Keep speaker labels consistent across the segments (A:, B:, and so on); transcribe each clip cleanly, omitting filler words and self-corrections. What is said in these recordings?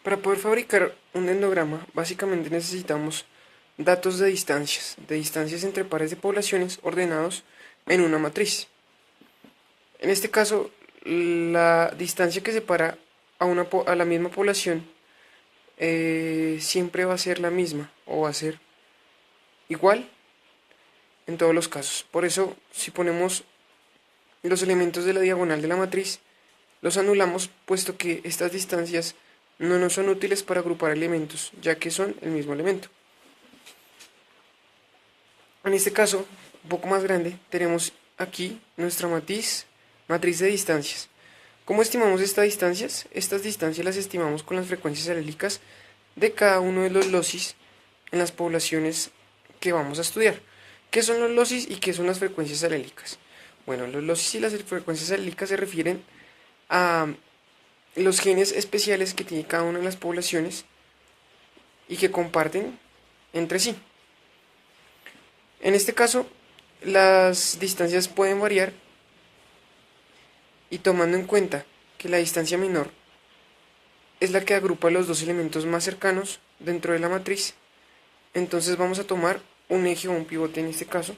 A: Para poder fabricar un dendrograma, básicamente necesitamos datos de distancias entre pares de poblaciones ordenados en una matriz. En este caso, la distancia que separa a la misma población siempre va a ser la misma o va a ser igual en todos los casos. Por eso, si ponemos los elementos de la diagonal de la matriz, los anulamos puesto que estas distancias no nos son útiles para agrupar elementos, ya que son el mismo elemento. En este caso, un poco más grande, tenemos aquí nuestra matriz de distancias. ¿Cómo estimamos estas distancias? Estas distancias las estimamos con las frecuencias alélicas de cada uno de los locis en las poblaciones que vamos a estudiar. ¿Qué son los locis y qué son las frecuencias alélicas? Bueno, los locis y las frecuencias alélicas se refieren a los genes especiales que tiene cada una de las poblaciones y que comparten entre sí. En este caso, las distancias pueden variar y tomando en cuenta que la distancia menor es la que agrupa los dos elementos más cercanos dentro de la matriz, entonces vamos a tomar un eje o un pivote en este caso,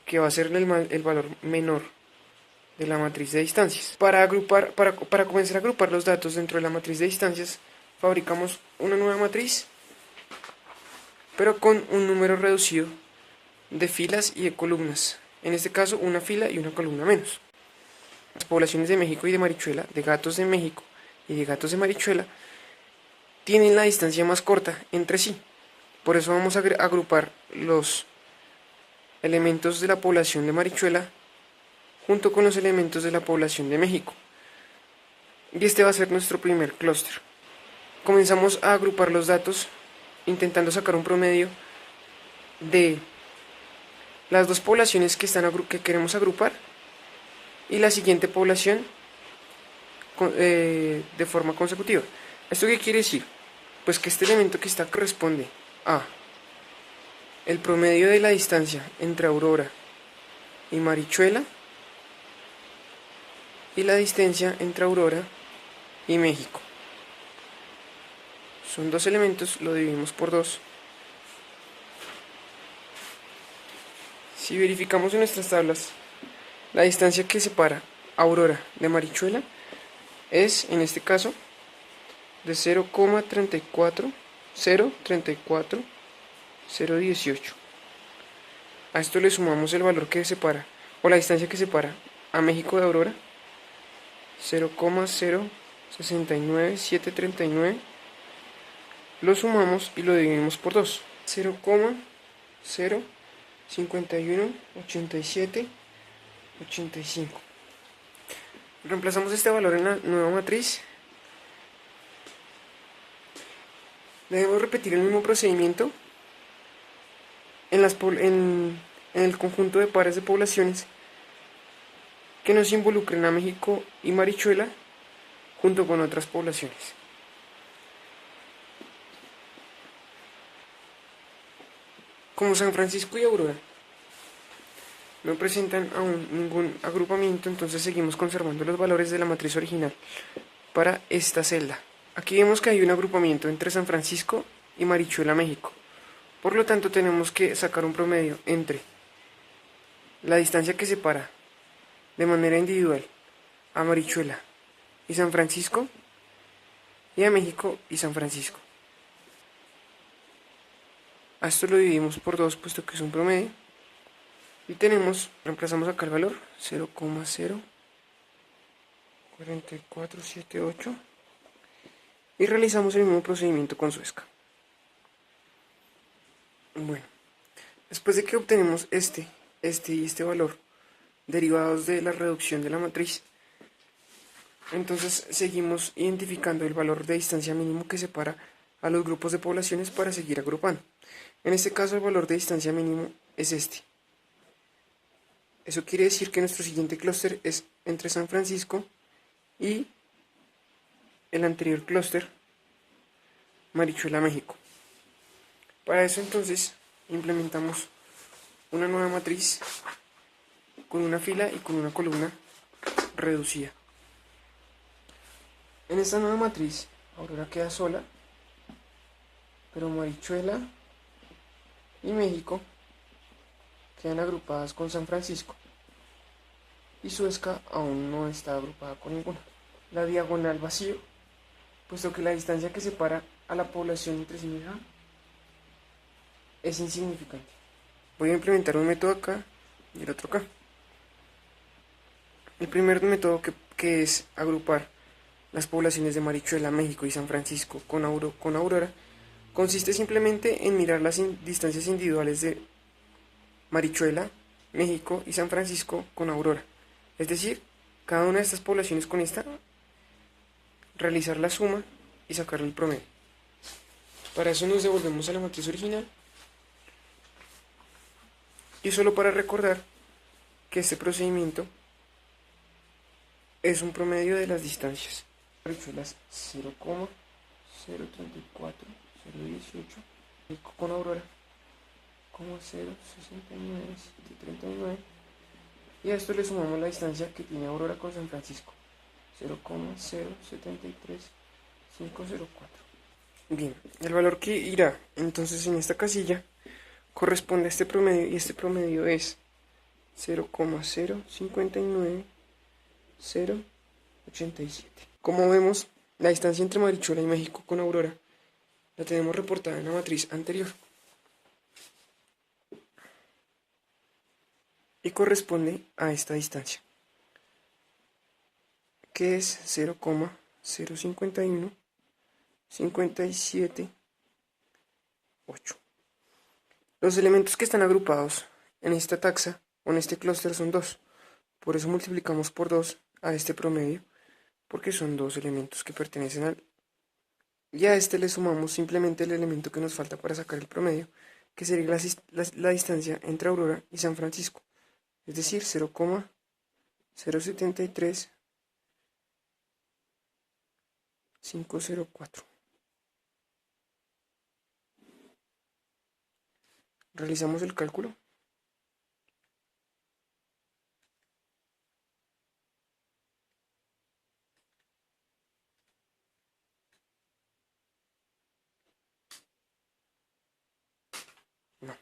A: que va a ser el valor menor de la matriz de distancias. Para comenzar a agrupar los datos dentro de la matriz de distancias, fabricamos una nueva matriz, pero con un número reducido de filas y de columnas. En este caso, una fila y una columna menos. Las poblaciones de México y de Marichuela, de gatos de México y de gatos de Marichuela, tienen la distancia más corta entre sí. Por eso vamos a agrupar los elementos de la población de Marichuela junto con los elementos de la población de México. Y este va a ser nuestro primer clúster. Comenzamos a agrupar los datos intentando sacar un promedio de las dos poblaciones que queremos agrupar y la siguiente población de forma consecutiva. ¿Esto qué quiere decir? Pues que este elemento que está corresponde a el promedio de la distancia entre Aurora y Marichuela y la distancia entre Aurora y México. Son dos elementos, lo dividimos por 2. Si verificamos en nuestras tablas, la distancia que separa Aurora de Marichuela es, en este caso, de 0,34018. A esto le sumamos el valor que separa, o la distancia que separa a México de Aurora, 0,069739. Lo sumamos y lo dividimos por 2. 0,0518785. Reemplazamos este valor en la nueva matriz. Debemos repetir el mismo procedimiento en el conjunto de pares de poblaciones que nos involucren a México y Marichuela junto con otras poblaciones. Como San Francisco y Aurora no presentan aún ningún agrupamiento, entonces seguimos conservando los valores de la matriz original para esta celda. Aquí vemos que hay un agrupamiento entre San Francisco y Marichuela, México. Por lo tanto, tenemos que sacar un promedio entre la distancia que separa de manera individual a Marichuela y San Francisco y a México y San Francisco. A esto lo dividimos por 2 puesto que es un promedio. Y reemplazamos acá el valor 0,04478 y realizamos el mismo procedimiento con Suezca. Bueno, después de que obtenemos este y este valor derivados de la reducción de la matriz, entonces seguimos identificando el valor de distancia mínimo que separa a los grupos de poblaciones para seguir agrupando. En este caso el valor de distancia mínimo es este. Eso quiere decir que nuestro siguiente clúster es entre San Francisco y el anterior clúster, Marichuela, México. Para eso entonces implementamos una nueva matriz con una fila y con una columna reducida. En esta nueva matriz Aurora queda sola, pero Marichuela y México quedan agrupadas con San Francisco y Suezca aún no está agrupada con ninguna. La diagonal vacío, puesto que la distancia que separa a la población entre sí misma es insignificante. Voy a implementar un método acá y el otro acá. El primer método que es agrupar las poblaciones de Marichuela, México y San Francisco con Aurora consiste simplemente en mirar las distancias individuales de Marichuela, México y San Francisco con Aurora. Es decir, cada una de estas poblaciones con esta, realizar la suma y sacar el promedio. Para eso nos devolvemos a la matriz original. Y solo para recordar que este procedimiento es un promedio de las distancias. Marichuelas 0,034, 0,18, México con Aurora 0,069, 739. Y a esto le sumamos la distancia que tiene Aurora con San Francisco, 0,073, 504. Bien, el valor que irá entonces en esta casilla corresponde a este promedio y este promedio es 0,059087. Como vemos, la distancia entre Marichuela y México con Aurora la tenemos reportada en la matriz anterior y corresponde a esta distancia, que es 0,051,57,8. Los elementos que están agrupados en esta taxa o en este clúster son dos. Por eso multiplicamos por 2 a este promedio, porque son dos elementos que pertenecen al... Y a este le sumamos simplemente el elemento que nos falta para sacar el promedio, que sería la distancia entre Aurora y San Francisco, es decir, 0,073,504. Realizamos el cálculo. No.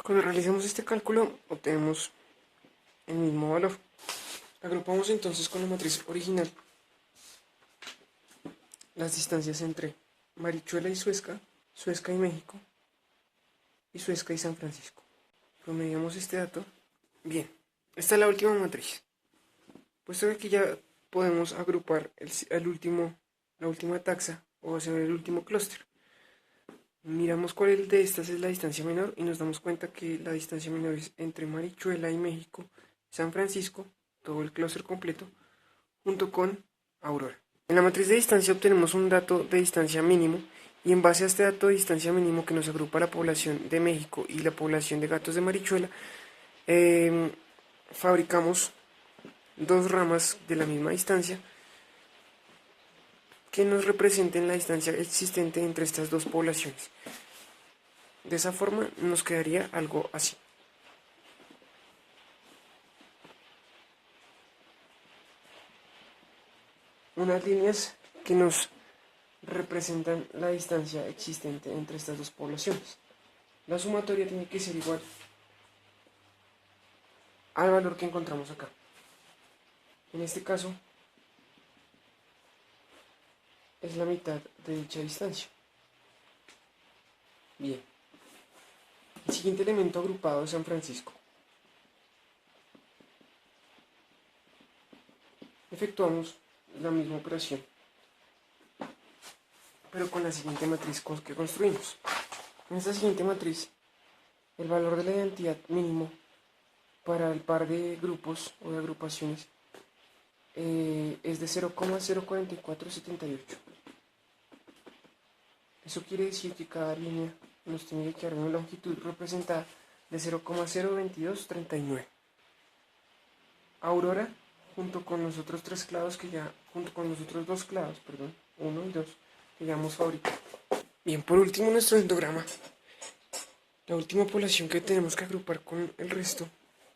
A: Cuando realicemos este cálculo obtenemos el mismo valor. Agrupamos entonces con la matriz original las distancias entre Marichuela y Suezca, Suezca y México, y Suezca y San Francisco. Promediamos este dato. Bien, esta es la última matriz. Puesto que aquí ya podemos agrupar la última taxa o hacer el último clúster. Miramos cuál de estas es la distancia menor y nos damos cuenta que la distancia menor es entre Marichuela y México, San Francisco, todo el clúster completo, junto con Aurora. En la matriz de distancia obtenemos un dato de distancia mínimo y en base a este dato de distancia mínimo que nos agrupa la población de México y la población de gatos de Marichuela, fabricamos dos ramas de la misma distancia que nos representen la distancia existente entre estas dos poblaciones. De esa forma nos quedaría algo así. Unas líneas que nos representan la distancia existente entre estas dos poblaciones. La sumatoria tiene que ser igual al valor que encontramos acá. En este caso, es la mitad de dicha distancia. Bien. El siguiente elemento agrupado es San Francisco. Efectuamos la misma operación. pero con la siguiente matriz que construimos. En esta siguiente matriz, el valor de la identidad mínimo para el par de grupos o de agrupaciones es de 0,04478. Eso quiere decir que cada línea nos tiene que quedar una longitud representada de 0,02239. Aurora, junto con los otros dos clavos, 1 y 2, que ya hemos fabricado. Bien, por último nuestro dendrograma. La última población que tenemos que agrupar con el resto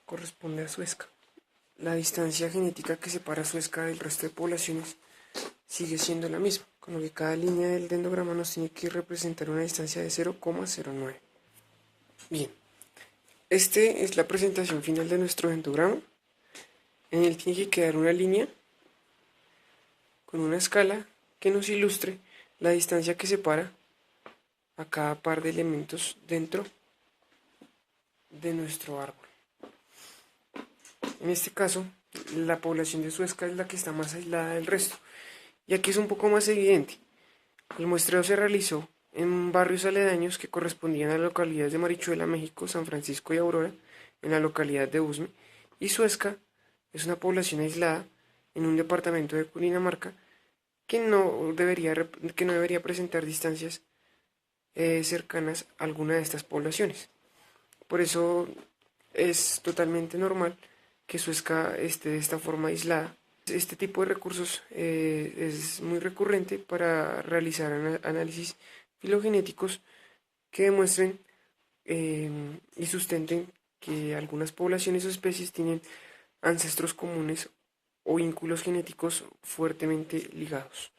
A: corresponde a Suezca. La distancia genética que separa a Suezca del resto de poblaciones sigue siendo la misma, con lo que cada línea del dendrograma nos tiene que representar una distancia de 0,09. Bien, esta es la presentación final de nuestro dendrograma. En él tiene que quedar una línea con una escala que nos ilustre la distancia que separa a cada par de elementos dentro de nuestro árbol. En este caso, la población de Suezca es la que está más aislada del resto, y aquí es un poco más evidente. El muestreo se realizó en barrios aledaños que correspondían a las localidades de Marichuela, México, San Francisco y Aurora, en la localidad de Usme, y Suezca es una población aislada en un departamento de Cundinamarca que no debería presentar distancias cercanas a alguna de estas poblaciones. Por eso es totalmente normal que Suezca esté de esta forma aislada. Este tipo de recursos es muy recurrente para realizar análisis filogenéticos que demuestren y sustenten que algunas poblaciones o especies tienen ancestros comunes o vínculos genéticos fuertemente ligados.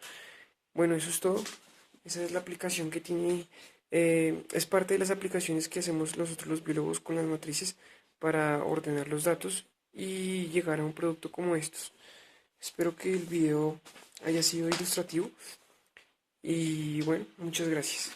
A: Bueno, eso es todo. Esa es la aplicación que tiene, es parte de las aplicaciones que hacemos nosotros los biólogos con las matrices para ordenar los datos y llegar a un producto como estos. Espero que el video haya sido ilustrativo y bueno, muchas gracias.